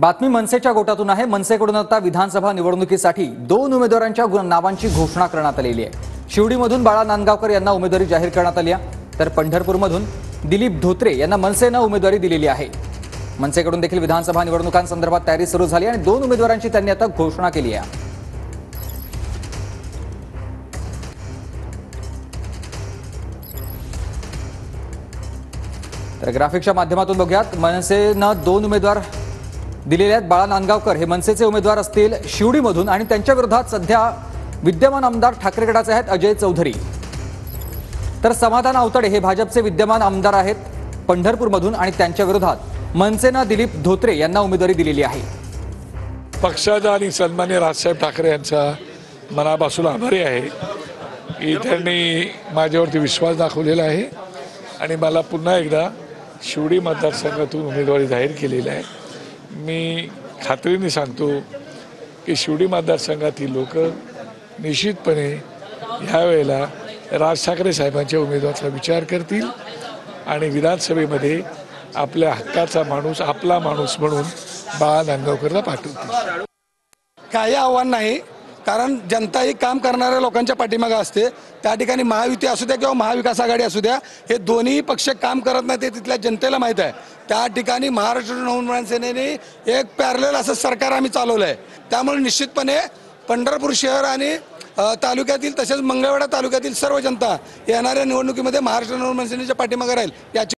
बातमी मनसेच्या गोटातून आहे। मनसेकडून आता विधानसभा निवडणुकीसाठी 2 उमेदवारांच्या नावांची घोषणा करण्यात आलेली आहे। शिवडीमधून बाळा नांदगावकर यांना उमेदवारी जाहीर करण्यात आली आहे, तर पंढरपूरमधून दिलीप धोत्रे यांना मनसेने उमेदवारी दिलेली आहे। मनसेकडून देखील विधानसभा निवडणुकांसंदर्भात तयारी सुरू झाली आणि 2 उमेदवारांची त्यांनी आता घोषणा केली आहे। तर ग्राफिकच्या माध्यमातून बघूयात, मनसेनं 2 उमेदवार दिलेले आहेत। बाळा नांदगावकर हे मनसेचे उमेदवार असतील शिवडीमधून आणि त्यांच्या विरोधात सध्या विद्यमान आमदार ठाकरे गटाचे आहेत अजय चौधरी। तर समाधान आवताडे हे भाजपचे विद्यमान आमदार आहेत पंढरपूरमधून आणि त्यांच्या विरोधात मनसेनं दिलीप धोत्रे यांना उमेदवारी दिलेली आहे। पक्षाचा आणि सन्माननीय राजसाहेब ठाकरे यांचा मनापासून आभारी आहे की त्यांनी माझ्यावरती विश्वास दाखवलेला आहे आणि मला पुन्हा एकदा शिवडी मतदारसंघातून उमेदवारी जाहीर केलेली आहे। मी खात्रीने सांगतो की शिवडी मतदारसंघातील लोक निश्चितपणे ह्यावेळेला राज ठाकरे साहेबांच्या उमेदवाराचा विचार करतील आणि विधानसभेमध्ये आपल्या हक्काचा माणूस, आपला माणूस म्हणून बाळा नांदगावकरला पाठवतील। काही आव्हान नाही, कारण जनता ही काम करणाऱ्या लोकांच्या पाठीमागे असते। त्या ठिकाणी महायुती असू द्या किंवा महाविकास आघाडी असू द्या, हे दोन्ही पक्ष काम करत नाही ते तिथल्या जनतेला माहीत आहे। त्या ठिकाणी महाराष्ट्र नवनिर्माण सेनेने एक पॅरलल असं सरकार आम्ही चालवलं आहे। त्यामुळे निश्चितपणे पंढरपूर शहर आणि तालुक्यातील तसेच मंगळवेढा तालुक्यातील सर्व जनता येणाऱ्या निवडणुकीमध्ये महाराष्ट्र नवनिर्माण सेनेच्या पाठीमागे राहील याची